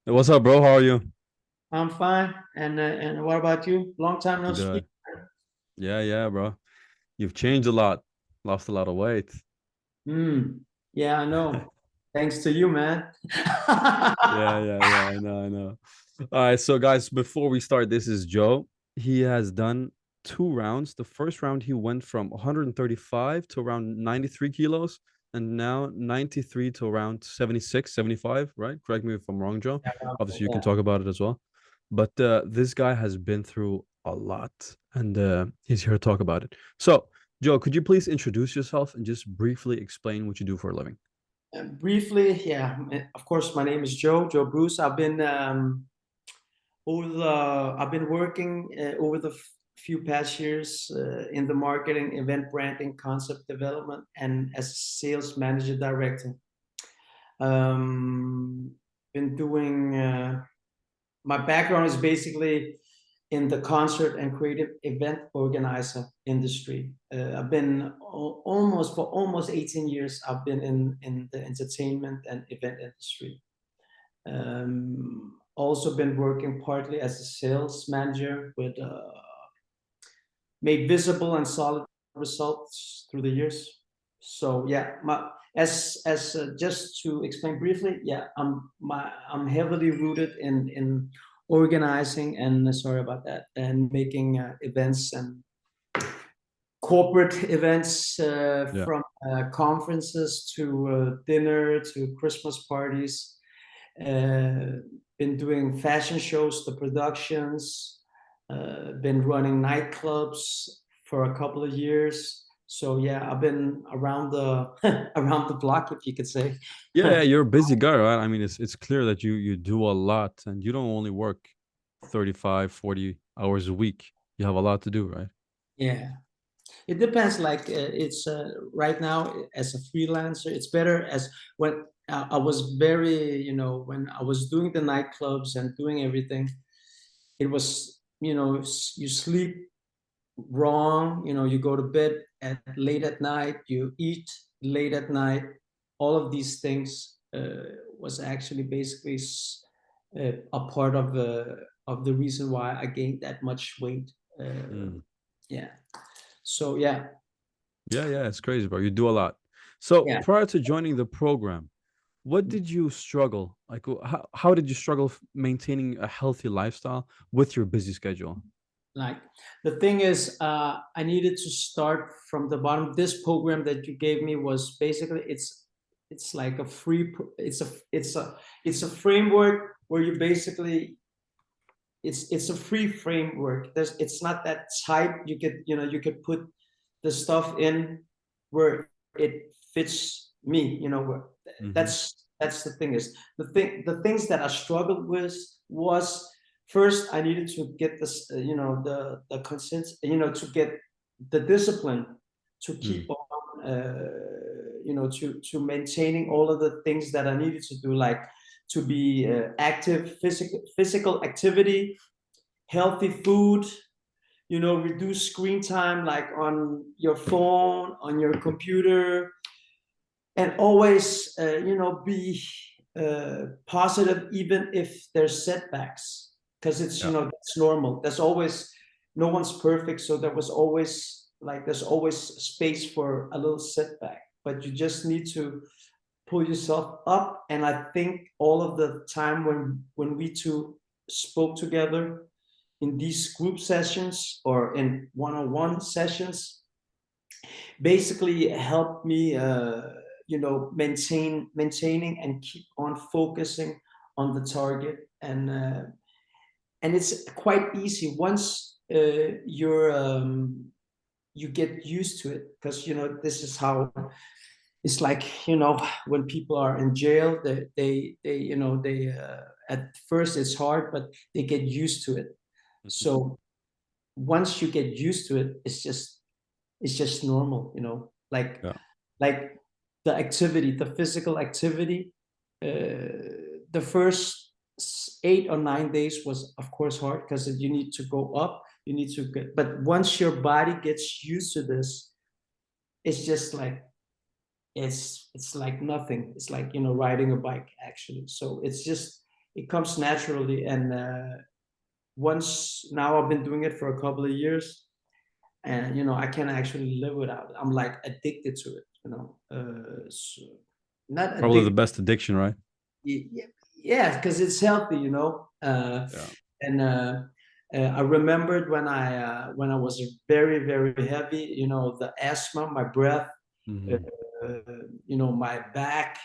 Hey, what's up, bro? How are you? I'm fine. And what about you? Long time no speak. Good. Yeah, bro. You've changed a lot, lost a lot of weight. Hmm. Yeah, I know. Thanks to you, man. Yeah. I know. All right, so guys, before we start, this is Joe. He has done two rounds. The first round, he went from 135 to around 93 kilos, and now 93 to around 76, 75, right? Correct me if I'm wrong, Joe. Obviously, you can Yeah. talk about it as well. But this guy has been through a lot, and he's here to talk about it. So, Joe, could you please introduce yourself and just briefly explain what you do for a living? Briefly, yeah. Of course, my name is Joe Bruce. I've been working over the few past years in the marketing, event branding, concept development, and as a sales manager director. Um, been doing My background is basically in the concert and creative event organizer industry. I've been almost for almost 18 years. I've been in the entertainment and event industry. Also been working partly as a sales manager with made visible and solid results through the years. So yeah, just to explain briefly, yeah, I'm heavily rooted in organizing and sorry about that, and making events and corporate events Yeah. from conferences to dinner to Christmas parties. Uh, been doing fashion shows, the productions, been running nightclubs for a couple of years. So yeah, I've been around the around the block, if you could say. Yeah, you're a busy guy, right? I mean, it's clear that you do a lot and you don't only work 35, 40 hours a week. You have a lot to do, right? Yeah, it depends. Like it's right now as a freelancer, it's better as when I was very, when I was doing the nightclubs and doing everything, it was, you sleep wrong, you go to bed at late at night, you eat late at night. All of these things was actually basically a part of the reason why I gained that much weight. Mm. Yeah. So yeah, Yeah, it's crazy, bro. You do a lot. So yeah. prior to joining the program, what did you struggle? Like, how did you struggle maintaining a healthy lifestyle with your busy schedule? Like the thing is, I needed to start from the bottom. This program that you gave me was basically it's like a it's a framework where you basically it's a free framework. It's not that tight. You could put the stuff in where it fits me. Hmm. That's the thing is the things that I struggled with was first I needed to get this the consent to get the discipline to keep Mm. on to maintaining all of the things that I needed to do, like to be active, physical activity, healthy food, reduce screen time like on your phone, on your computer, and always be positive even if there's setbacks, because Yeah. that's normal. There's always, no one's perfect, so there's always space for a little setback, but you just need to pull yourself up. And I think all of the time when we two spoke together in these group sessions or in one-on-one sessions basically helped me maintaining and keep on focusing on the target. And it's quite easy once you get used to it, because this is how it's like, when people are in jail, they at first it's hard, but they get used to it. Mhm. So once you get used to it, it's just normal, Yeah. like the activity, the physical activity. The first 8 or 9 days was, of course, hard because you need to go up, you need to get, but once your body gets used to this, it's just like it's like nothing. It's like riding a bike actually. So it's just it comes naturally. And once now I've been doing it for a couple of years, and I can't actually live without it. I'm like addicted to it. So not Probably the addicted. best addiction, right? Yeah, yeah, because it's healthy. Yeah. And I remembered when I was very very heavy. The asthma, my breath, uh, Hmm. my back,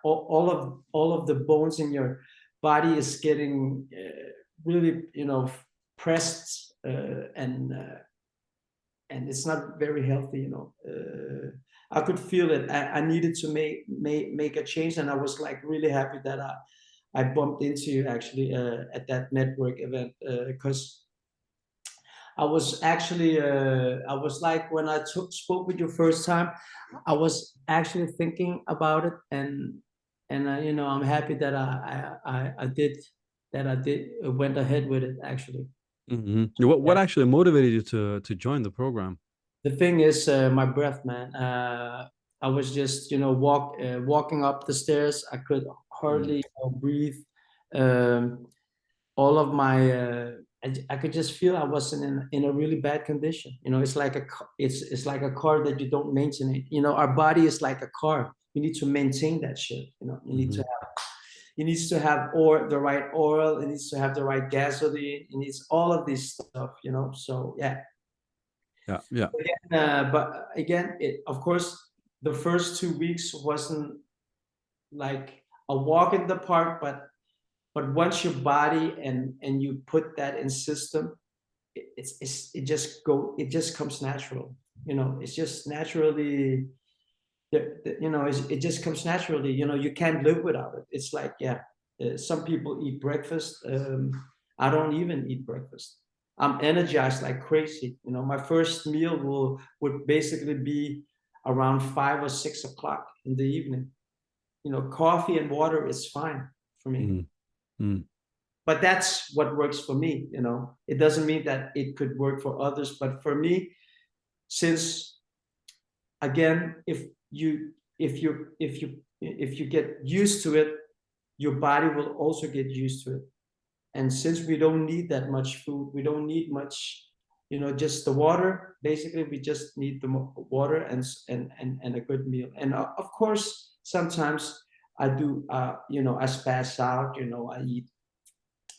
all of the bones in your body is getting really pressed, and it's not very healthy. I could feel it. I needed to make a change, and I was like really happy that I bumped into you actually at that network event, because I was like, when I spoke with you first time, I was actually thinking about it, and I'm happy that I did that. I did went ahead with it actually. Hmm. What Yeah. actually motivated you to join the program? The thing is, my breath, man. I was just, walking up the stairs. I could hardly, Mm. breathe. Um, all of my, I could just feel I was in a really bad condition. It's like it's like a car that you don't maintain it. Our body is like a car. You need to maintain that shit. Hmm. You needs to have or the right oil. It needs to have the right gasoline. It needs all of this stuff. So yeah. Yeah, yeah. But again, of course, the first 2 weeks wasn't like a walk in the park, but once your body and you put that in system, it just comes natural. It's just naturally. It just comes naturally. You can't live without it. It's like, yeah, some people eat breakfast. I don't even eat breakfast. I'm energized like crazy. My first meal would basically be around 5 or 6 o'clock in the evening. Coffee and water is fine for me, Mm. Mm. but that's what works for me. It doesn't mean that it could work for others, but for me, since again, if you get used to it, your body will also get used to it. And since we don't need that much food, we don't need much, just the water. Basically, we just need the water and a good meal. And of course, sometimes I do, I spaz out. I eat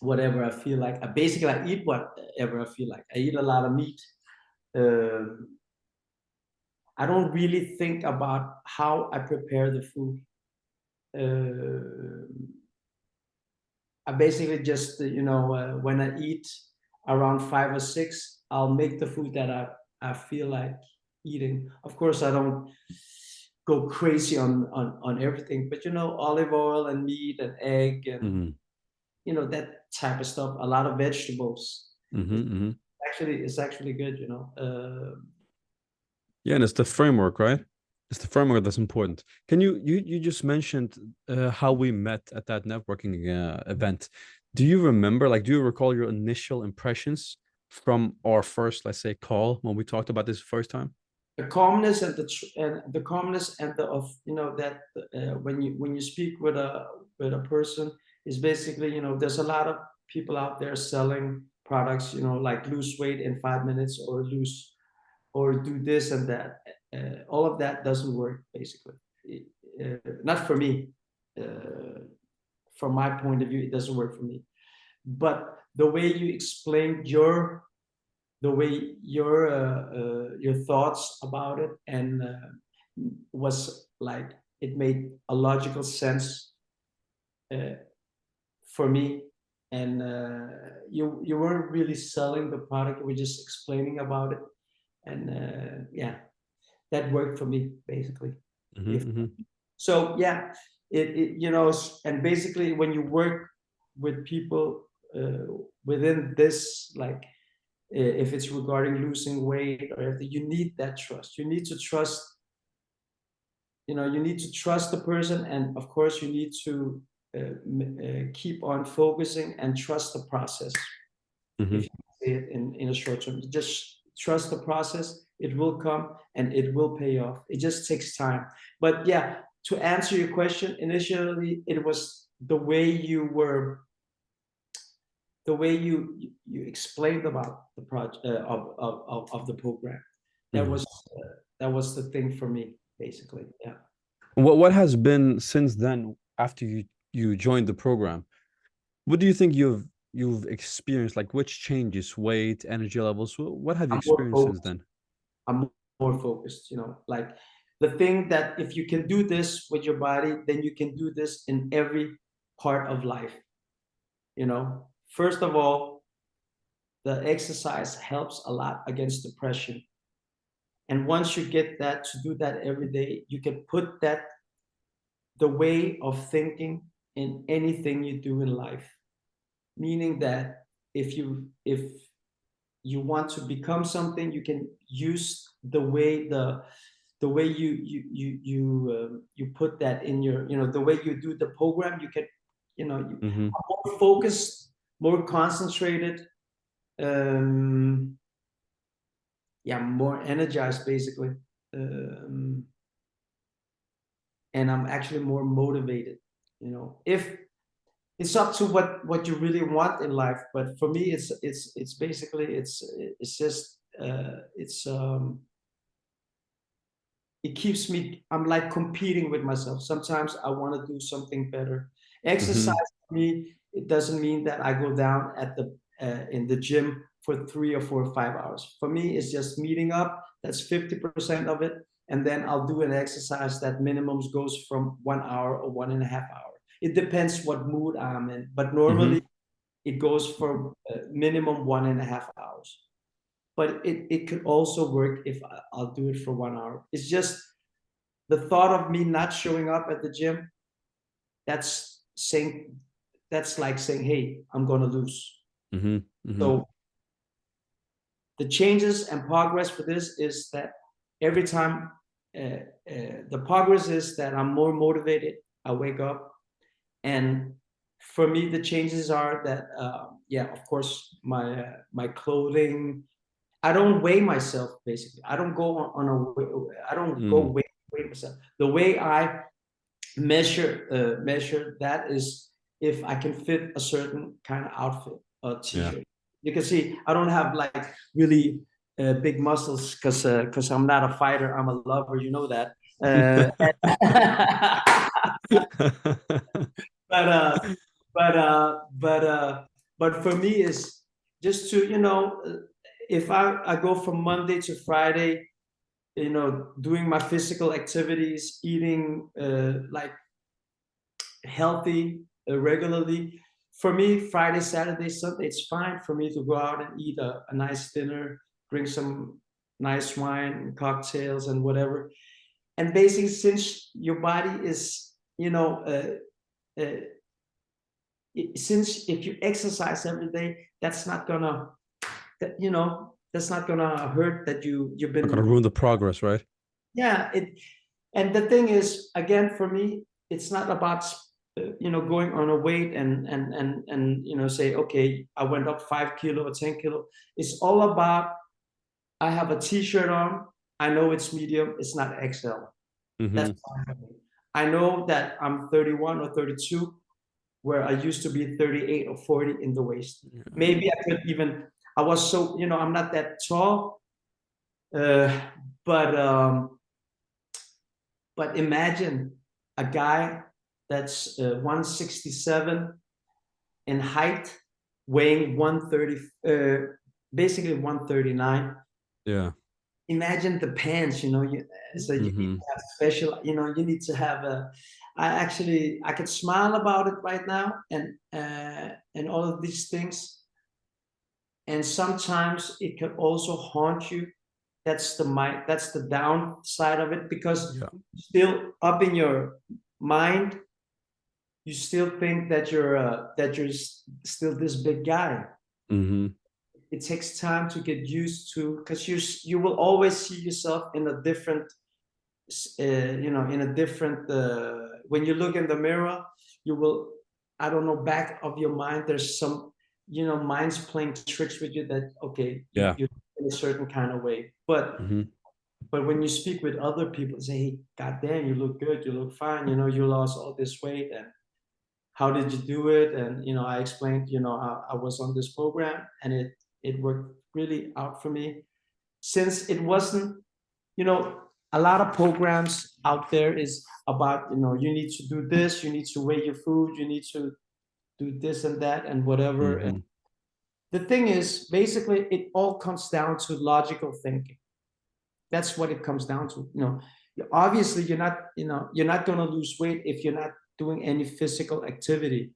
whatever I feel like. I eat whatever I feel like. I eat a lot of meat. Um, I don't really think about how I prepare the food. Uh, I basically just, when I eat around 5 or 6, I'll make the food that I feel like eating. Of course, I don't go crazy on everything, but olive oil and meat and egg and Hmm. that type of stuff. A lot of vegetables. Hmm. Hmm. It's actually good. Yeah, and it's the framework, right? It's the framework that's important. Can you just mentioned how we met at that networking event? Do you remember, like, do you recall your initial impressions from our first, let's say, call when we talked about this first time? The calmness and the of that when you speak with a person is basically, there's a lot of people out there selling products, like lose weight in 5 minutes, or lose or do this and that. All of that doesn't work basically. Not for me. uh, from my point of view, it doesn't work for me. But the way you explained the way your thoughts about it, and was like, it made a logical sense uh, for me. And you weren't really selling the product, you were just explaining about it. And yeah, that worked for me basically. If Hmm. Hmm. so, yeah, and basically when you work with people within this, like, if it's regarding losing weight or if you need that trust, you need to trust the person. And of course you need to keep on focusing and trust the process. If Hmm. you say it in a short term, just trust the process. It will come and it will pay off. It just takes time. But yeah, to answer your question, initially it was the way you were the way you explained about the project of the program. That Mhm. was that was the thing for me, basically. Yeah. What has been since then after you joined the program? What do you think you've experienced? Like which changes, weight, energy levels? What have you I'm more experienced since focused. then? I'm more focused, like the thing that if you can do this with your body, then you can do this in every part of life. First of all, the exercise helps a lot against depression. And once you get that to do that every day, you can put that the way of thinking in anything you do in life. Meaning that if you want to become something, you can use the way you put that in your the way you do the program. You can you Mm-hmm. are more focused, more concentrated, um, yeah, more energized, basically, um, and I'm actually more motivated. If it's up to what you really want in life, but for me, it's basically it's just it keeps me. I'm like competing with myself. Sometimes I want to do something better. Exercise Mm-hmm. for me, it doesn't mean that I go down at the in the gym for 3 or 4 or 5 hours. For me, it's just meeting up. That's 50% of it, and then I'll do an exercise that minimums goes from 1 hour or 1.5 hours. It depends what mood I'm in, but normally Mm-hmm. it goes for minimum 1.5 hours. But it could also work if I'll do it for 1 hour. It's just the thought of me not showing up at the gym. That's saying that's like saying, "Hey, I'm gonna lose." Mm-hmm. Mm-hmm. So the changes and progress for this is that every time the progress is that I'm more motivated. I wake up, and for me, the changes are that yeah, of course, my clothing. I don't weigh myself, basically. I don't go on I don't go Mm. weigh myself. The way I measure that is if I can fit a certain kind of outfit or Yeah. t-shirt. You can see I don't have like really big muscles because I'm not a fighter. I'm a lover. You know that. Uh, but but but but for me is just to if I go from Monday to Friday, doing my physical activities, eating like healthy regularly. For me, Friday, Saturday, Sunday, it's fine for me to go out and eat a nice dinner, drink some nice wine, cocktails, and whatever. And basically, since your body is, uh, since if you exercise every day, that's not gonna hurt that you've Not gonna been. ruin the progress, right? Yeah. And the thing is, again, for me, it's not about going on a weight and say, okay, I went up 5 kilo or 10 kilo. It's all about, I have a t-shirt on. I know it's medium. It's not XL. That's Mm-hmm. fine. I know that I'm 31 or 32, where I used to be 38 or 40 in the waist. Yeah. Maybe I could even. I was so I'm not that tall, uh, but imagine a guy that's 167 in height, weighing 130, basically 139. Yeah. Imagine the pants, so you need Mm-hmm. to have special, you need to have I could smile about it right now, and all of these things. And sometimes it can also haunt you. That's the downside of it, because Yeah. still up in your mind, you still think that you're still this big guy. Mm-hmm. It takes time to get used to, because you will always see yourself in a different in a different when you look in the mirror, you will, I don't know, back of your mind, there's some mind's playing tricks with you, that okay, Yeah. you're in a certain kind of way, but Mm-hmm. when you speak with other people, say, hey, god damn, you look good, you look fine, you lost all this weight, and how did you do it? And I explained, I was on this program, and it worked really out for me, since it wasn't, you know, a lot of programs out there is about, you need to do this, you need to weigh your food, you need to do this and that and whatever. And Mm-hmm. the thing is, basically, it all comes down to logical thinking. That's what it comes down to. Obviously, you're not going to lose weight if you're not doing any physical activity.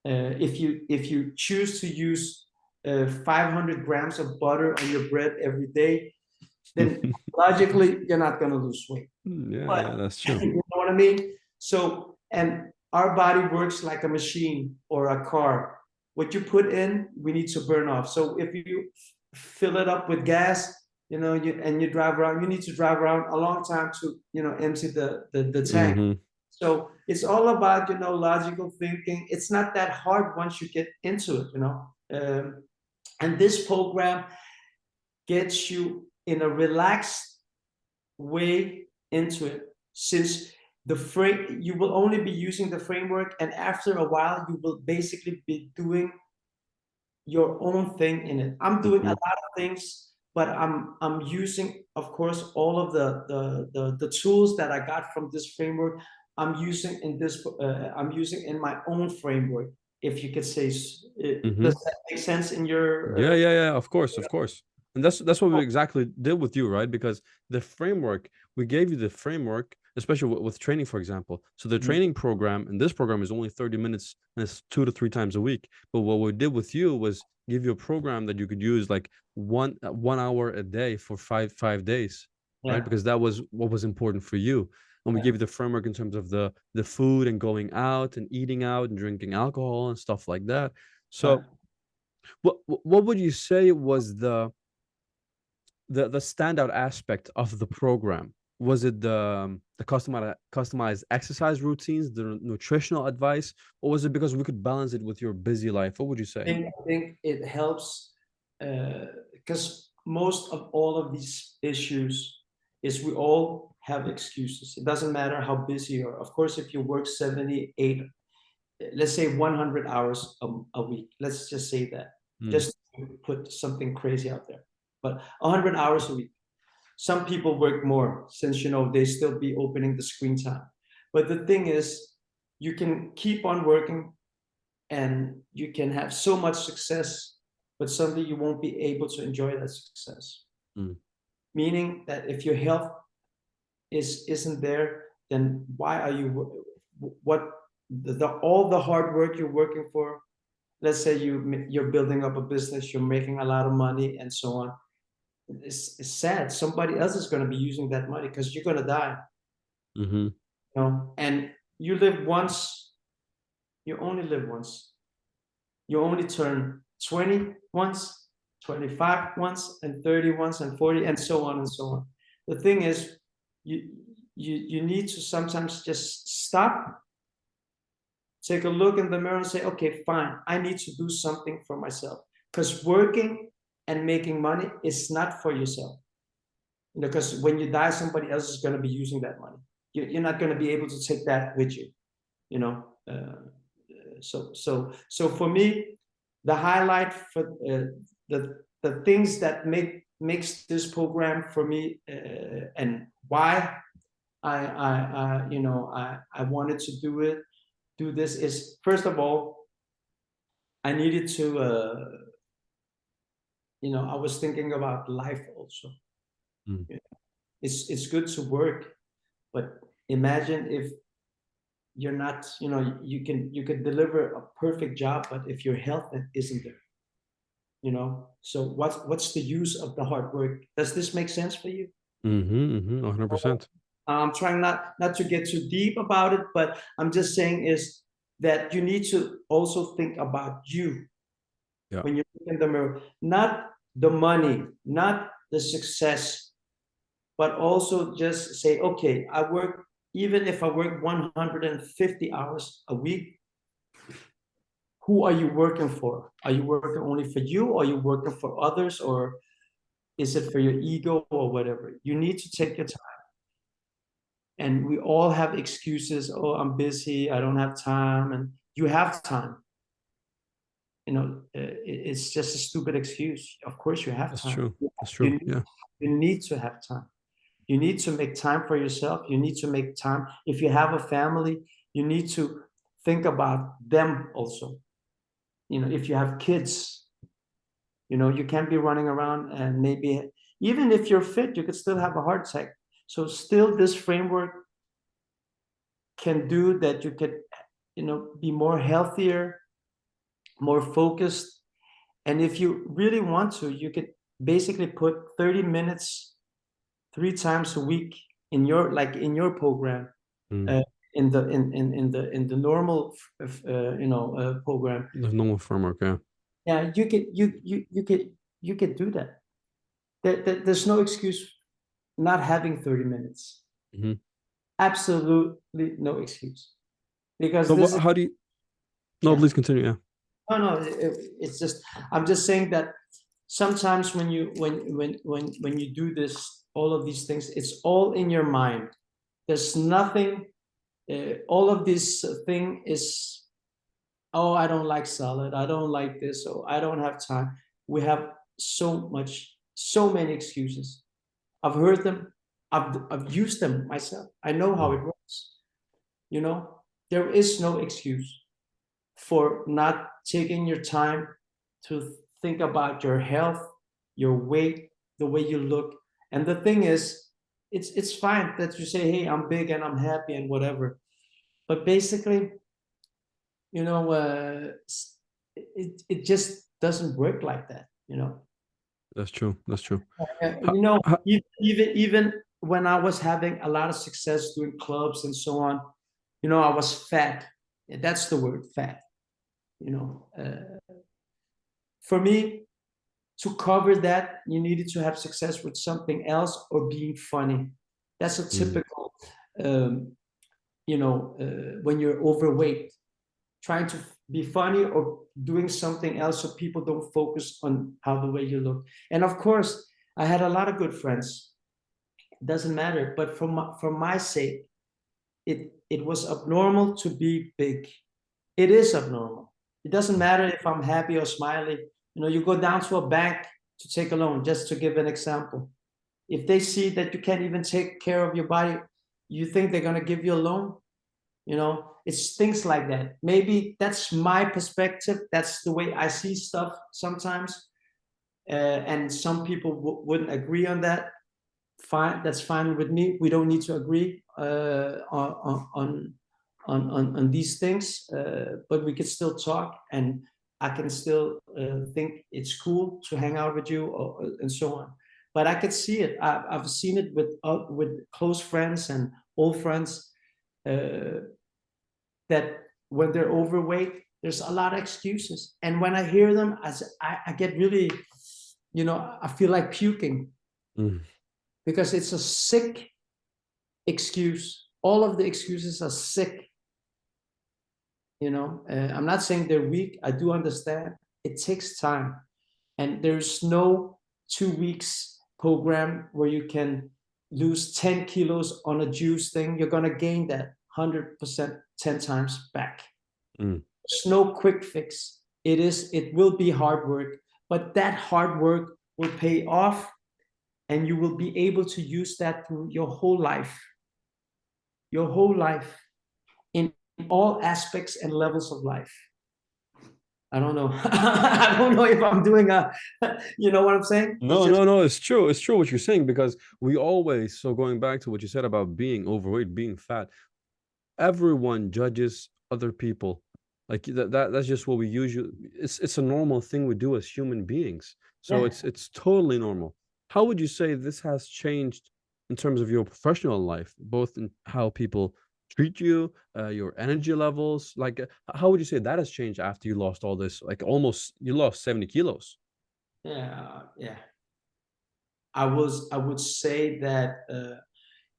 If you choose to use 500 grams of butter on your bread every day, then logically you're not going to lose weight. Yeah, But yeah, that's true. you know what I mean? So, and our body works like a machine or a car. What you put in, we need to burn off. So if you fill it up with gas, and you drive around, you need to drive around a long time to, empty the tank. Mm-hmm. So it's all about, logical thinking. It's not that hard once you get into it. And this program gets you in a relaxed way into it, since you will only be using the framework, and after a while you will basically be doing your own thing in it. I'm doing a Mm-hmm. lot of things, but I'm using, of course, all of the tools that I got from this framework. I'm using in my own framework, if you could say. Mm-hmm. Does that make sense in your? Yeah, yeah, yeah. Of course, of course. And that's what we exactly did with you, right? Because the framework, we gave you the framework, especially with training, for example. So the Mhm. training program and this program is only 30 minutes and it's 2 to 3 times a week. But what we did with you was give you a program that you could use like 1 hour a day for five days, right? Yeah, Because that was what was important for you. And we yeah, gave you the framework in terms of the food and going out and eating out and drinking alcohol and stuff like that. yeah. So what would you say was the standout aspect of the program? Was it the customized exercise routines, the nutritional advice, or was it because we could balance it with your busy life? What would you say? I think it helps, because most of all of these issues is we all have excuses. It doesn't matter how busy you are. Of course, if you work 78, let's say 100 hours a week, let's just say that, Mm, just to put something crazy out there, but 100 hours a week. Some people work more, since they still be opening the screen time. But the thing is, you can keep on working, and you can have so much success, but suddenly you won't be able to enjoy that success. mm, Meaning that if your health isn't there, then why are you, what, all the hard work you're working for? Let's say you're building up a business, you're making a lot of money, and so on. It's sad. Somebody else is going to be using that money, because you're going to die. mm-hmm, And you live once. You only live once. You only turn 20 once, 25 once, and 30 once, and 40, and so on and so on. The thing is, you you need to sometimes just stop, take a look in the mirror, and say, okay, fine, I need to do something for myself. Because working and making money is not for yourself. Because when you die, somebody else is going to be using that money. You're not going to be able to take that with you. You know. So for me, the highlight for the things that makes this program for me, and why I wanted to do this, is, first of all, I needed to, I was thinking about life also. mm, It's good to work, but imagine if you're not, you can deliver a perfect job, but if your health isn't there, so what's the use of the hard work? Does this make sense for you? mm-hmm, mm-hmm, 100%. I'm trying not to get too deep about it, but I'm just saying is that you need to also think about you Yeah. when you look in the mirror, not the money, not the success, but also just say, okay, even if I work 150 hours a week, who are you working for? Are you working only for you, or are you working for others, or is it for your ego, or whatever? You need to take your time. And we all have excuses. Oh, I'm busy, I don't have time, and You have time. It's just a stupid excuse. Of course, you have That's time. true. That's You true. need, Yeah. you need to have time. You need to make time for yourself. You need to make time. If you have a family, you need to think about them also. If you have kids, you can't be running around, and maybe even if you're fit, you could still have a heart attack. So still this framework can do that. You could, be more healthier, more focused. And if you really want to, you could basically put 30 minutes 3 times a week in your program, Mm. uh, in the normal program. The normal framework. Yeah. Yeah, you could do that. There's no excuse not having 30 minutes. Hmm. Absolutely no excuse, because So this what? is, How do you? No, yeah. please continue. Yeah. No, no, it's just, I'm just saying that sometimes when you do this, all of these things, it's all in your mind. There's nothing. All of this thing is, oh, I don't like salad, I don't like this, or I don't have time. We have so many excuses. I've heard them. I've used them myself. I know how it Mm. works. There is no excuse for not taking your time to think about your health, your weight, the way you look. And the thing is, it's fine that you say, "Hey, I'm big and I'm happy and whatever." But basically, it just doesn't work like that. That's true. That's true. Uh, How, you know, how, even when I was having a lot of success doing clubs and so on, I was fat. Yeah, that's the word, fat. For me, to cover that, you needed to have success with something else or being funny. That's a mm, typical, when you're overweight, trying to be funny or doing something else so people don't focus on how the way you look. And of course, I had a lot of good friends. It doesn't matter, but for my sake, it was abnormal to be big. It is abnormal. It doesn't matter if I'm happy or smiley. You go down to a bank to take a loan, just to give an example. If they see that you can't even take care of your body, you think they're going to give you a loan? It's things like that. Maybe that's my perspective. That's the way I see stuff sometimes. And some people wouldn't agree on that. Fine, that's fine with me. We don't need to agree on these things, but we can still talk, and I can still think it's cool to hang out with you, and so on. But I could see it. I've seen it with close friends and old friends, uh, that when they're overweight, there's a lot of excuses. And when I hear them, I get really, I feel like puking, mm, because it's a sick excuse. All of the excuses are sick. I'm not saying they're weak. I do understand. It takes time, and there's no 2 weeks program where you can lose 10 kilos on a juice thing. You're gonna gain that 100%, 10 times back. mm. There's no quick fix. It will be hard work, but that hard work will pay off, and you will be able to use that through your whole life, in all aspects and levels of life. I don't know. I don't know if I'm doing you know what I'm saying? It's No, just, no, no. It's true. It's true what you're saying because we always. So going back to what you said about being overweight, being fat, everyone judges other people. Like that's just what we usually. It's a normal thing we do as human beings. So yeah, it's totally normal. How would you say this has changed in terms of your professional life, both in how people treat you, your energy levels? Like, how would you say that has changed after you lost all this? Like, almost you lost 70 kilos. yeah, yeah. I would say that,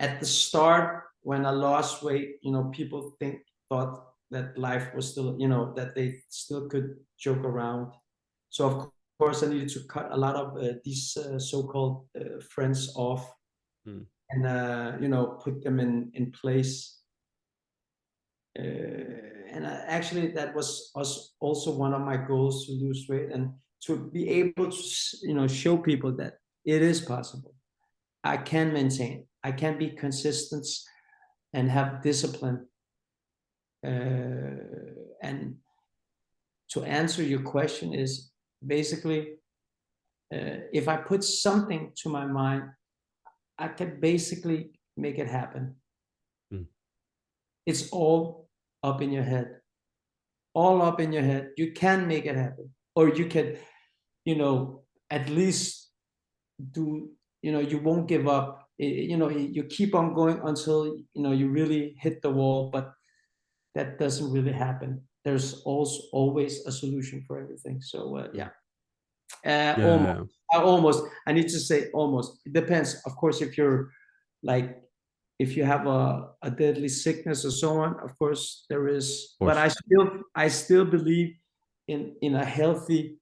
at the start, when I lost weight, people thought that life was still, that they still could joke around. So of course I needed to cut a lot of these so-called friends off, Mm, and put them in place. And actually, that was also one of my goals, to lose weight and to be able to, show people that it is possible. I can maintain. I can be consistent and have discipline. And to answer your question is basically, if I put something to my mind, I can basically make it happen. Mm. It's all up in your head. All up in your head. You can make it happen. Or you can, at least do, you won't give up. You keep on going until, you really hit the wall, but that doesn't really happen. There's also always a solution for everything. So, yeah. Almost. Yeah, of Almost. I need to say almost. It depends, of course, if you're like, if you have a deadly sickness or so on. Of course, there is. But course. I still believe in a healthy,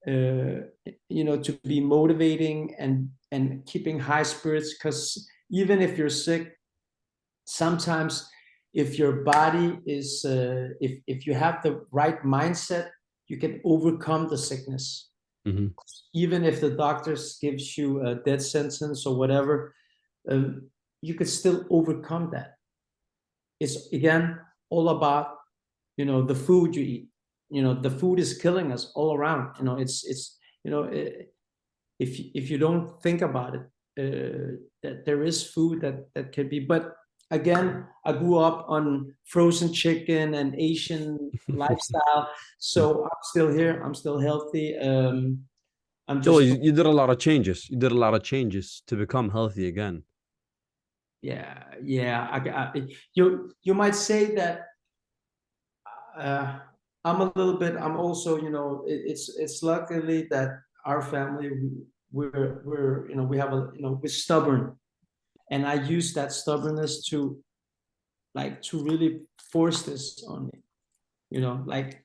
to be motivating and keeping high spirits. Because even if you're sick, sometimes if your body is, if you have the right mindset, you can overcome the sickness. Hmm. Even if the doctors gives you a death sentence or whatever, you could still overcome that. It's again all about, the food you eat. The food is killing us all around. It's if you don't think about it, that there is food that can be. But again, I grew up on frozen chicken and Asian lifestyle, so I'm still here. I'm still healthy. I'm Well, just, you did a lot of changes. You did a lot of changes to become healthy again. yeah, yeah. You might say that, uh, I'm a little bit. I'm also, it's luckily that our family, we're we have a, we're stubborn, and I use that stubbornness to, like, to really force this on me. Like,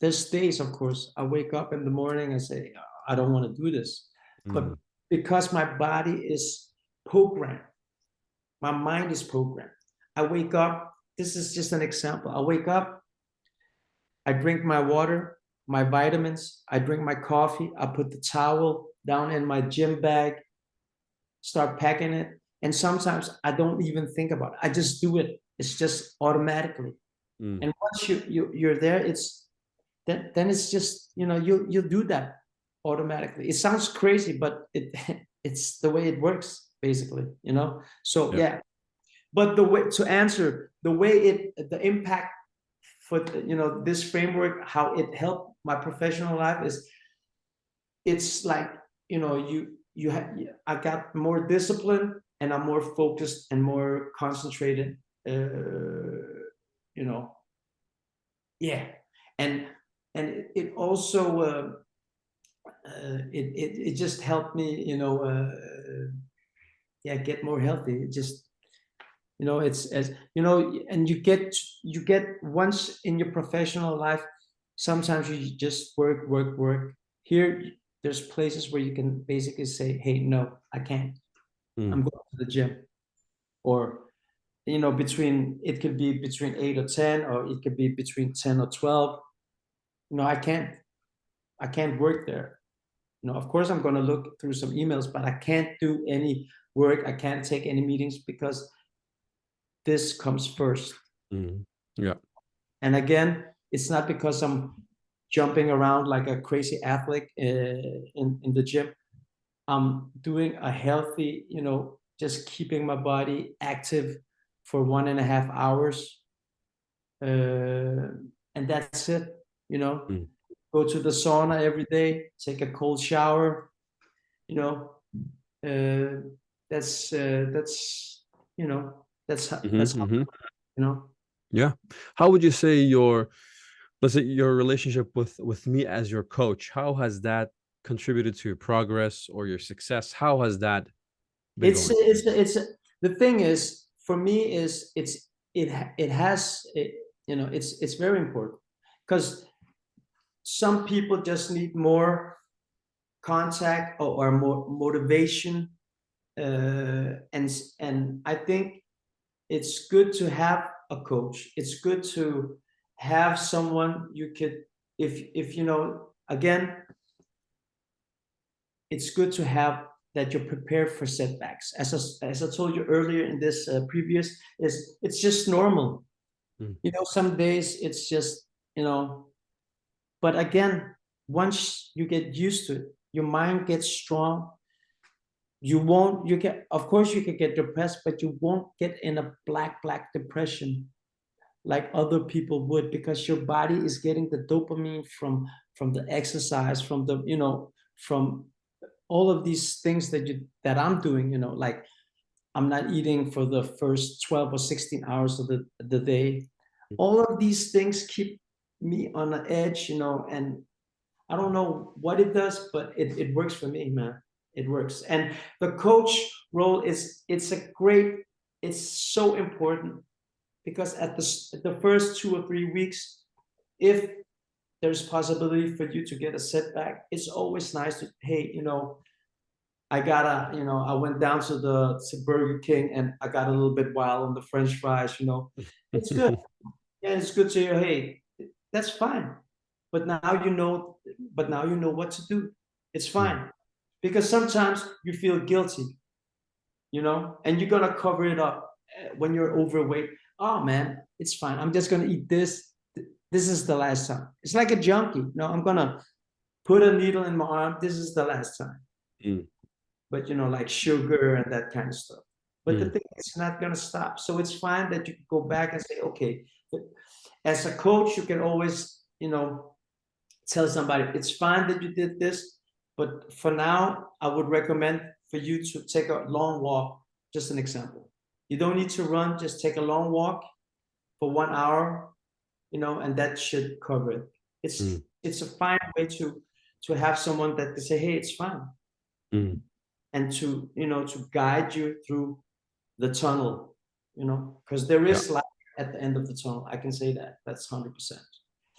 there's days, of course, I wake up in the morning and say, I don't want to do this, but Mm. because my body is programmed, my mind is programmed. I wake up. This is just an example. I wake up, I drink my water, my vitamins, I drink my coffee, I put the towel down in my gym bag, start packing it. And sometimes I don't even think about it. I just do it. It's just automatically. Mm. And once you're there, then it's just, you'll do that automatically. It sounds crazy, but it's the way it works, basically. So, Yeah. yeah. But the way to answer, the way the impact for, this framework, how it helped my professional life is, it's like, you have, I got more discipline, and I'm more focused and more concentrated. You know, yeah, and it also, it just helped me, yeah, get more healthy. It just, it's as and you get once in your professional life, sometimes you just work, work, work. Here, there's places where you can basically say, hey, no, I can't. Mm. I'm going to the gym. Or, between, it could be between 8 or 10, or it could be between 10 or 12. I can't work there. Of course, I'm going to look through some emails, but I can't do any work. I can't take any meetings, because this comes first. Mm. Yeah. And again, it's not because I'm jumping around like a crazy athlete, in the gym. I'm doing a healthy, just keeping my body active for 1.5 hours. And that's it. Mm. Go to the sauna every day, take a cold shower. You know, uh, that's Hmm. that's how, Hmm. you know. Yeah. How would you say let's say your relationship with me as your coach, how has that contributed to your progress or your success? How has that been It's going? it's it's the thing is, for me, is it has it, it's very important, because some people just need more contact, or more motivation, and I think it's good to have a coach. It's good to have someone you could, if you know, again, it's good to have that you're prepared for setbacks. As I told you earlier in this previous, is it's just normal. Mm. You know, some days it's just, you know, but again, once you get used to it, your mind gets strong. You won't, you can, of course, you can get depressed, but you won't get in a black depression like other people would, because your body is getting the dopamine from the exercise, from the, you know, from all of these things that I'm doing, you know, like I'm not eating for the first 12 or 16 hours of the day. All of these things keep me on the edge, you know, and I don't know what it does, but it works for me, man. It works. And the coach role is, it's so important, because at the first 2 or 3 weeks, if there's possibility for you to get a setback, it's always nice to, hey, you know, I went down to Burger King and I got a little bit wild on the French fries, you know. It's good. Yeah, it's good to hear, hey, that's fine. But now you know, what to do. It's Mm. fine. Because sometimes you feel guilty, you know, and you're gonna cover it up when you're overweight. Oh man, it's fine. I'm just gonna eat this. This is the last time. It's like a junkie. No, I'm gonna put a needle in my arm. This is the last time. Mm. But you know, like sugar and that kind of stuff. But the Mm. thing is, it's not gonna stop. So it's fine that you can go back and say, okay, as a coach, you can always, you know, tell somebody, it's fine that you did this, but for now, I would recommend for you to take a long walk. Just an example. You don't need to run, just take a long walk for 1 hour, you know, and that should cover it. Mm. It's a fine way to have someone that can say, hey, it's fine, Mm. and to, you know, to guide you through the tunnel, you know, because there Yeah. is light at the end of the tunnel. I can say that. That's 100%.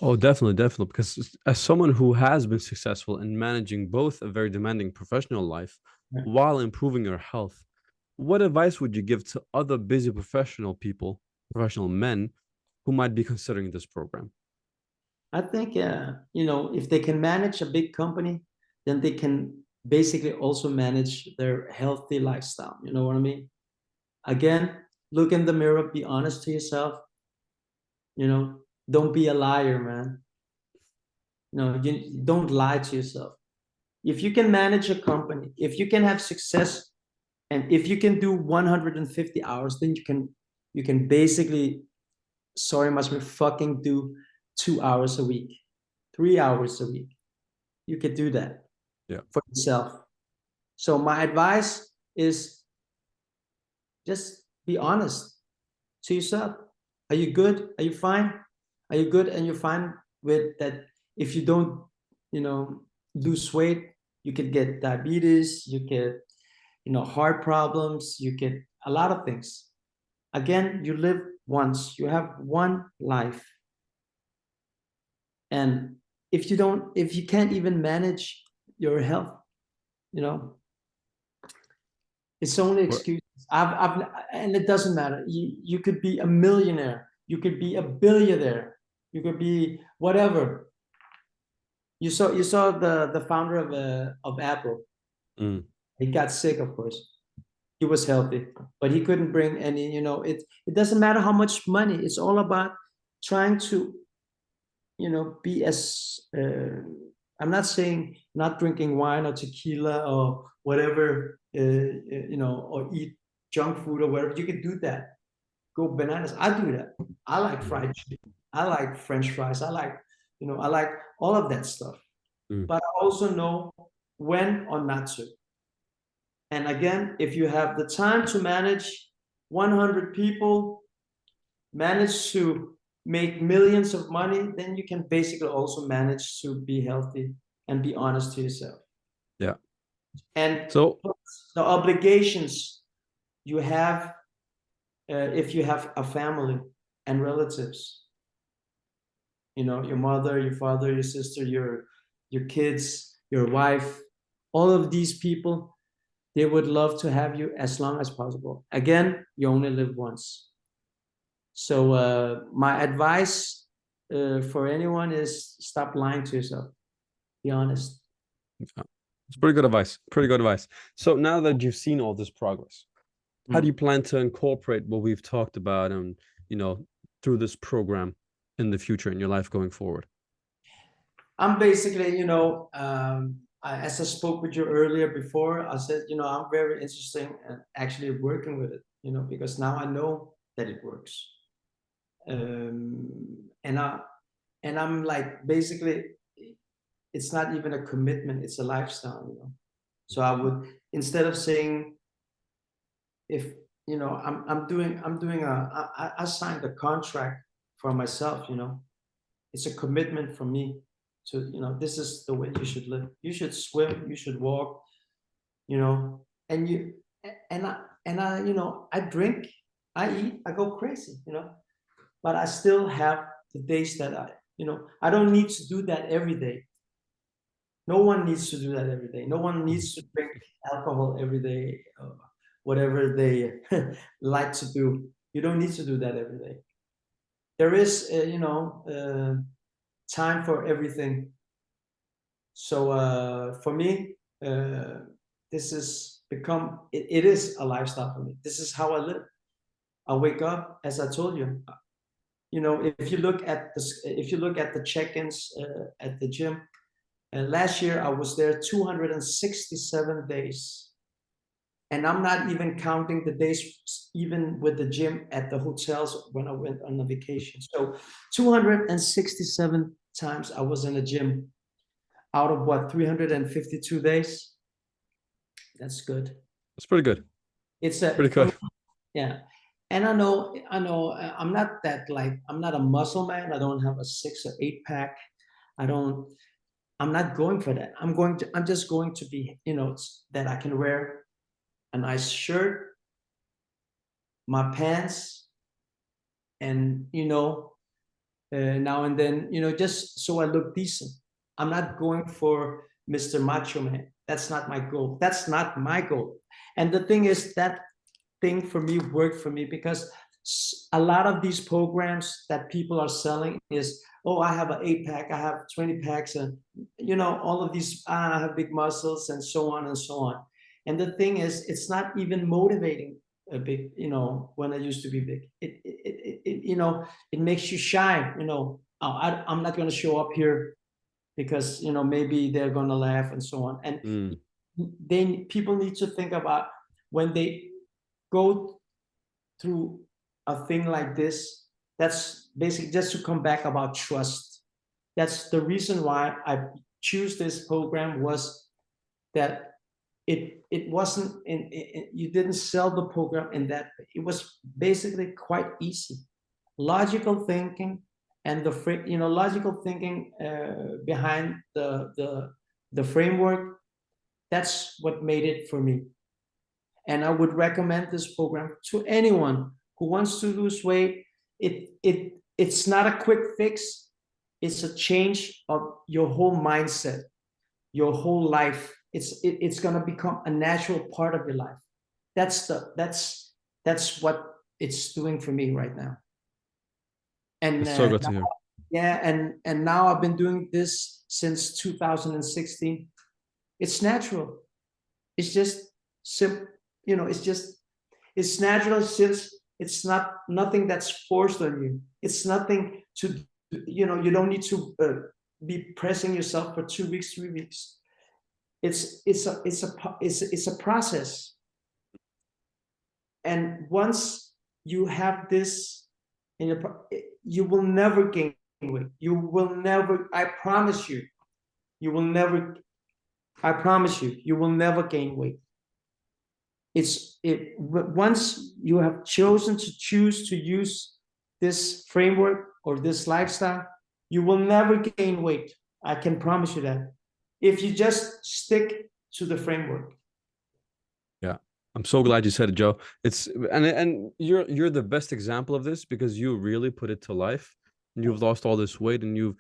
Oh, definitely, definitely. Because as someone who has been successful in managing both a very demanding professional life Yeah. while improving your health, what advice would you give to other busy professional people, professional men who might be considering this program? I think, you know, if they can manage a big company, then they can basically also manage their healthy lifestyle. You know what I mean? Again, look in the mirror, be honest to yourself. You know, don't be a liar, man. No, you don't lie to yourself. If you can manage a company, if you can have success, and if you can do 150 hours, then you can basically, sorry, must be fucking do 2 hours a week, 3 hours a week. You could do that Yeah. for yourself. So my advice is just be honest to yourself. Are you good? Are you fine? Are you good and you're fine with that? If you don't, you know, lose weight, you could get diabetes, you get, you know, heart problems, you get a lot of things. Again, you live once, you have one life. And if you can't even manage your health, you know, it's only Well, excuses. And it doesn't matter. You could be a millionaire. You could be a billionaire. You could be whatever. You saw the founder of Apple. mm, He got sick, of course. He was healthy, but he couldn't bring any. You know, it doesn't matter how much money. It's all about trying to, you know, be as. I'm not saying not drinking wine or tequila or whatever, you know, or eat junk food or whatever. You can do that. Go bananas. I do that. I like mm, fried chicken. I like French fries. I like, you know, I like all of that stuff. mm. But I also know when or not to. And again, if you have the time to manage 100 people, manage to make millions of money, then you can basically also manage to be healthy and be honest to yourself. Yeah. And So, the obligations you have, if you have a family and relatives, you know, your mother, your father, your sister, your kids, your wife, all of these people, they would love to have you as long as possible. Again, you only live once. So my advice for anyone is stop lying to yourself. Be honest. Yeah. It's pretty good advice. Pretty good advice. So now that you've seen all this progress, how do you Mm. plan to incorporate what we've talked about and, you know, through this program in the future in your life going forward? I'm basically, as I spoke with you earlier before, I said, I'm very interested in actually working with it, because now I know that it works. And I'm like, basically, it's not even a commitment, it's a lifestyle. So I would, instead of saying, if, I signed a contract for myself. It's a commitment from me to, this is the way you should live. You should swim, you should walk, and you and I I drink, I eat, I go crazy. But I still have the days that I don't need to do that every day. No one needs to do that every day. No one needs to drink alcohol every day, whatever they like to do. You don't need to do that every day. There is, time for everything. So for me, this is become it is a lifestyle for me. This is how I live. I wake up, as I told you. If you look at the check-ins at the gym, last year I was there 267 days, and I'm not even counting the days even with the gym at the hotels when I went on a vacation. So 267 times I was in the gym out of what, 352 days. That's good. It's pretty good. It's a Pretty for me, good. yeah. And I know I'm not that, like, I'm not a muscle man. I don't have a 6 or 8 pack. I don't I'm not going for that. I'm just going to be, that I can wear a nice shirt, my pants, and now and then, just so I look decent. I'm not going for Mr. Macho Man. That's not my goal. That's not my goal. And the thing is, that thing for me worked for me because a lot of these programs that people are selling is, oh, I have an 8 pack, I have 20 packs, and all of these, I have big muscles, and so on and so on. And the thing is, it's not even motivating a big, when I used to be big. It makes you shy. Oh, I'm not going to show up here because maybe they're going to laugh and so on. And Mm. people need to think about when they go through a thing like this. That's basically just to come back about trust. That's the reason why I choose this program, was that it wasn't you didn't sell the program in that. It was basically quite easy, logical thinking, and logical thinking behind the framework. That's what made it for me. And I would recommend this program to anyone who wants to lose weight. It's not a quick fix. It's a change of your whole mindset, your whole life. It's gonna become a natural part of your life. That's what it's doing for me right now. And It's so good to hear. yeah, and now I've been doing this since 2016. It's natural. It's just simple. It's natural, since it's nothing that's forced on you. It's nothing to, you don't need to be pressing yourself for 2 weeks, 3 weeks. It's a process. And once you have this in you will never gain weight. You will never, I promise you, you will never, I promise you, you will never gain weight. Once you have chosen to use this framework or this lifestyle, you will never gain weight. I can promise you that, if you just stick to the framework. Yeah. I'm so glad you said it, Joe. It's and you're the best example of this because you really put it to life. And you've lost all this weight and you're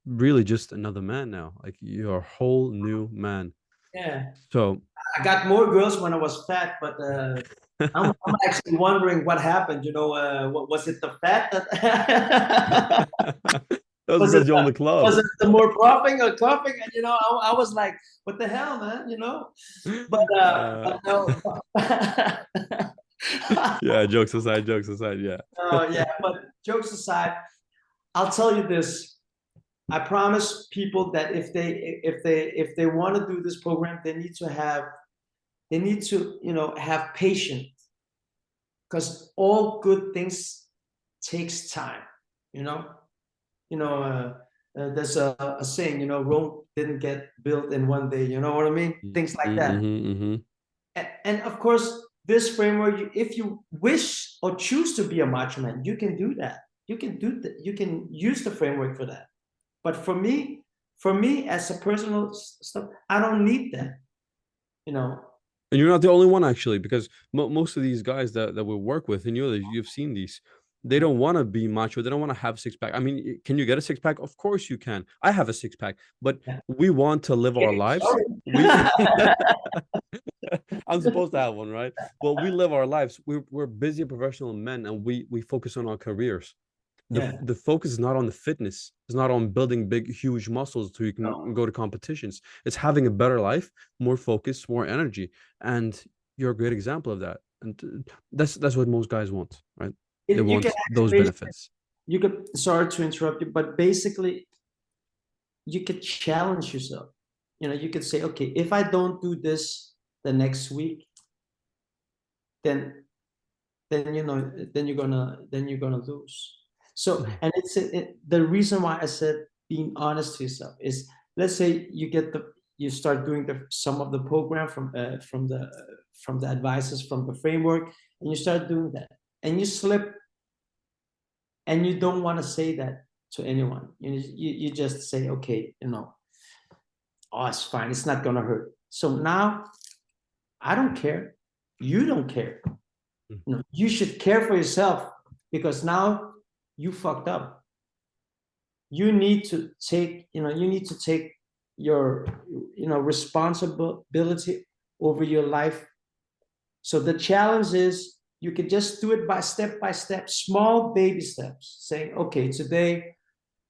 really just another man now. Like you're a whole new man. Yeah, So I got more girls when I was fat, but I'm actually wondering what happened. What was it, the fat that That was was it because you're on the was club. it the more coughing or coughing? And I was like, what the hell, man? But Uh, no. yeah, jokes aside, yeah. Yeah, but jokes aside, I'll tell you this. I promise people that if they want to do this program, they need to have patience, because all good things takes time. You know, there's a saying. Rome didn't get built in one day. You know what I mean? Things like that. Mm-hmm. And of course, this framework, if you wish or choose to be a macho man, you can do that. You can do that. You can use the framework for that. But for me as a personal stuff, I don't need that. You know. And you're not the only one actually, because most of these guys that we work with, and you've seen these, they don't want to be macho. They don't want to have six pack. I mean, can you get a six pack? Of course you can. I have a six pack, but Yeah. we want to live our lives. Sorry. We I'm supposed to have one, right? Well, we live our lives. We're busy professional men, and we focus on our careers. Yeah. The focus is not on the fitness. It's not on building big, huge muscles so you can No. go to competitions. It's having a better life, more focus, more energy, and you're a great example of that. And that's what most guys want, right? They You can want those actually benefits. you could sorry to interrupt you, but basically you could challenge yourself. You could say, okay, if I don't do this the next week, then then you're gonna lose. So, Mhm. and the reason why I said being honest to yourself is, let's say you start doing some of the program from the advices from the framework, and you start doing that, and you slip, and you don't want to say that to anyone. You just say, okay, oh, it's fine, it's not gonna hurt. So now I don't care, you don't care. You should care for yourself, because now you fucked up. You need to take your responsibility over your life. So the challenge is, you can just do it by step, small baby steps, saying, okay, today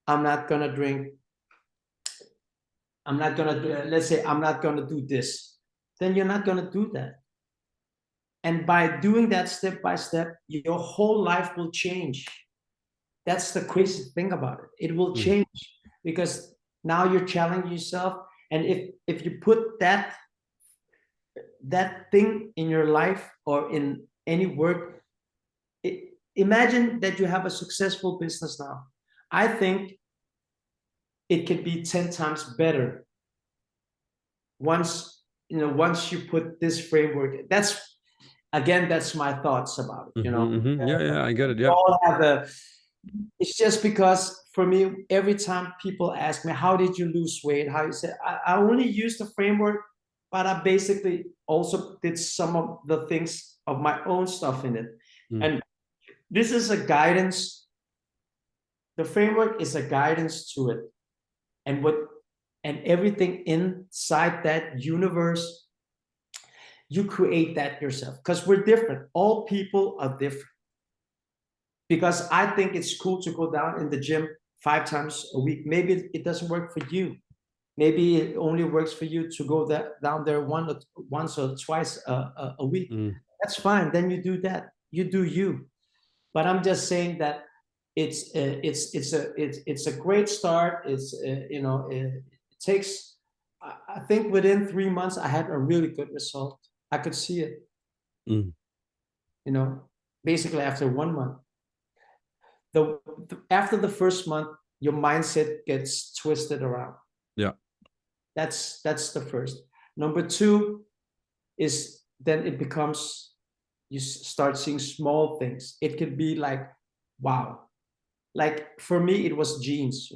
I'm not gonna drink. I'm not gonna Let's say I'm not gonna do this. Then you're not gonna do that. And by doing that step by step, your whole life will change. That's the crazy thing about it. It will Mhm. change, because now you're challenging yourself. And if you put that thing in your life or in any work, imagine that you have a successful business now. I think it can be 10 times better once you put this framework. That's my thoughts about it. Yeah, yeah, I get it. We Yeah. all have a It's just because for me, every time people ask me, how did you lose weight? How you say, I only used the framework, but I basically also did some of the things of my own stuff in it. Mm. And this is a guidance. The framework is a guidance to it. And everything inside that universe, you create that yourself, because we're different. All people are different. Because I think it's cool to go down in the gym 5 times a week. Maybe it doesn't work for you. Maybe it only works for you to go down there once or twice a week. Mm. That's fine. Then you do that. You do you. But I'm just saying that it's a great start. It takes. I think within 3 months I had a really good result. I could see it. Mm. Basically after 1 month. After the first month, your mindset gets twisted around. Yeah. That's the first. Number two is, then it becomes, you start seeing small things. It could be like, wow. Like for me, it was jeans.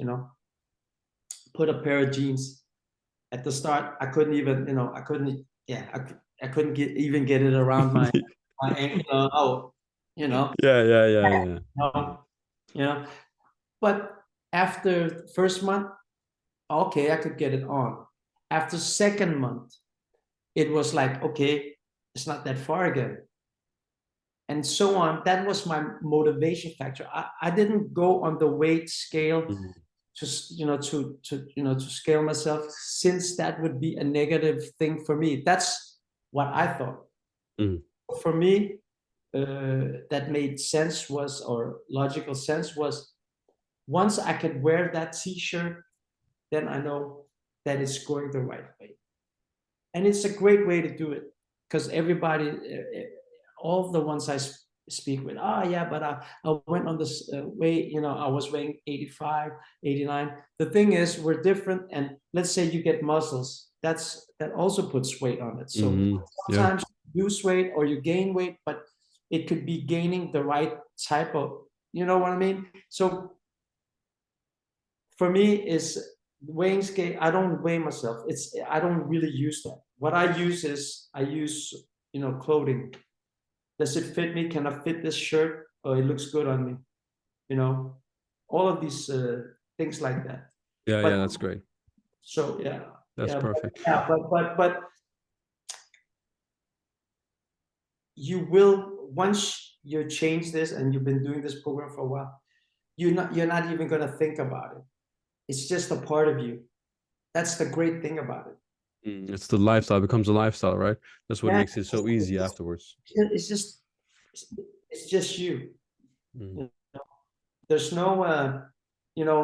Put a pair of jeans. At the start, I couldn't even, I couldn't, yeah, I couldn't even get it around my ankle. Oh, you know, Yeah, yeah, yeah, yeah. no, you know. But after first month, okay, I could get it on. After second month, it was like, okay, it's not that far again. and so on. That was my motivation factor. I didn't go on the weight scale Mm, to to scale myself, since that would be a negative thing for me. That's what I thought. mm, For me, that made sense was, or logical sense was, once I could wear that T-shirt, then I know that it's going the right way, and it's a great way to do it, because everybody, all the ones I speak with, yeah, but I went on this weight, I was weighing 85, 89. The thing is, we're different, and let's say you get muscles, that also puts weight on it. So yeah. sometimes you lose weight or you gain weight, but it could be gaining the right type of, you know what I mean? So for me, is weighing scale. I don't weigh myself. I don't really use that. What I use is, I use, clothing. Does it fit me? Can I fit this shirt? Oh, it looks good on me. You know, all of these things like that. Yeah, But yeah, that's great. so yeah, That's but, perfect. yeah, but you will, once you change this and you've been doing this program for a while, you're not even gonna think about it. It's just a part of you. That's the great thing about it. It's the lifestyle, it becomes a lifestyle, right? That's what Yeah, makes it so easy afterwards. it's just it's just you. Mm, You know, there's no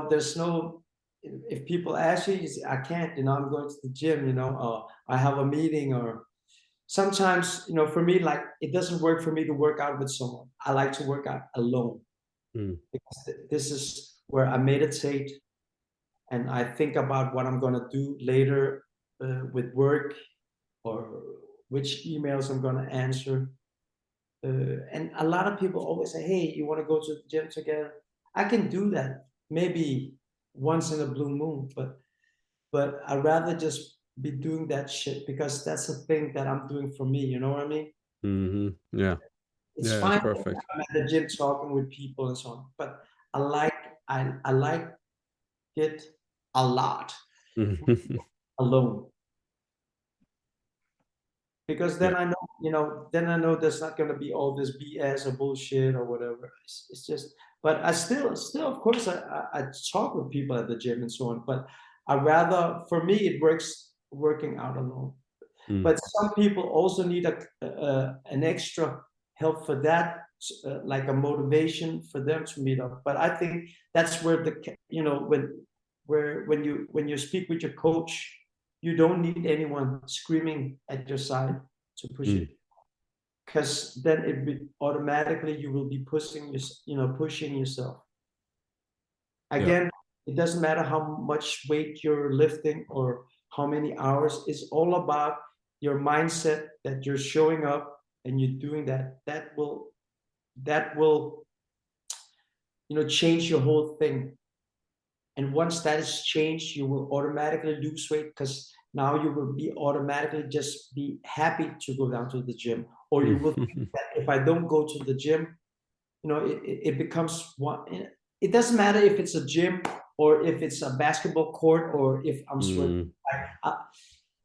there's no, if people ask you, you say, I can't, I'm going to the gym, or I have a meeting, or sometimes, for me, like, it doesn't work for me to work out with someone. I like to work out alone, mm, because this is where I meditate and I think about what I'm going to do later with work, or which emails I'm going to answer. And a lot of people always say, "Hey, you want to go to the gym together?" I can do that maybe once in a blue moon, but I'd rather just be doing that shit, because that's the thing that I'm doing for me. You know what I mean? yeah, It's yeah, it's fine if perfect. I'm at the gym talking with people and so on, but I like I like it a lot alone. Because Yeah. then I know, then I know there's not going to be all this BS or bullshit or whatever. It's just, but I still, of course, I talk with people at the gym and so on. But I rather, for me, it works working out alone. Mm, But some people also need an extra help for that, like a motivation for them to meet up. But I think that's where when you speak with your coach, you don't need anyone screaming at your side to push mm, it, because then automatically you will be pushing yourself. yeah, Again, it doesn't matter how much weight you're lifting or how many hours. It's all about your mindset, that you're showing up and you're doing that. That will change your whole thing. And once that is changed, you will automatically lose weight, because now you will be automatically just be happy to go down to the gym. Or you will think mm, that if I don't go to the gym, it becomes one. It doesn't matter if it's a gym or if it's a basketball court or if I'm swimming. mm, I,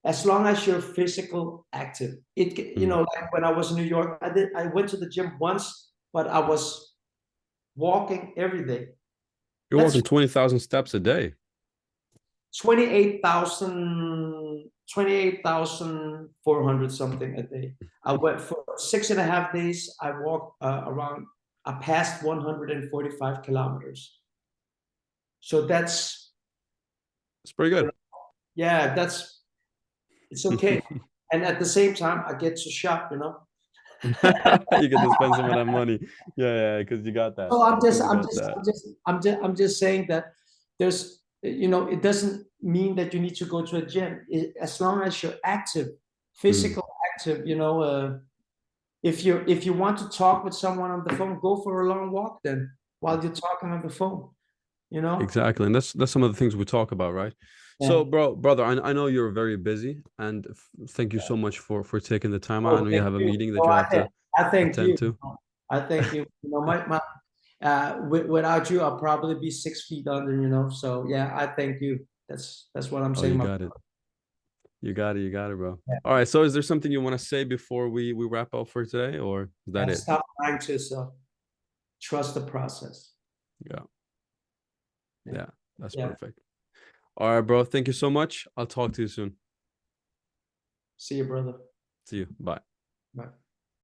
as long as you're physical active, mm. like when I was in New York, I went to the gym once, but I was walking every day. You're That's walking 20,000 steps a day. 28,400 something a day. I went for 6.5 days. I walked around. I passed 145 kilometers. So that's, It's pretty good. yeah, it's okay. And at the same time, I get to shop. You get to spend some of that money. Yeah, yeah, because you got that. So I'm just, Because you I'm got just, that. I'm just saying that it doesn't mean that you need to go to a gym. As long as you're active, Mm, physical active, if you want to talk with someone on the phone, go for a long walk then while you're talking on the phone, you know? exactly. And that's some of the things we talk about, right? Yeah. So, brother, I know you're very busy, and thank you so much for taking the time. I Oh, know you thank have a you. meeting that Oh, you I have thank, to I thank attend you. to. I thank you. Without you, I'll probably be 6 feet under, So yeah, I thank you. That's what I'm Oh, saying. you got it. You got it, bro. Yeah. All right. So is there something you want to say before we wrap up for today, or is that And it? stop lying to yourself. Trust the process. Yeah. Yeah. Yeah. That's Yeah. perfect. All right, bro. Thank you so much. I'll talk to you soon. See you, brother. See you. Bye. Bye.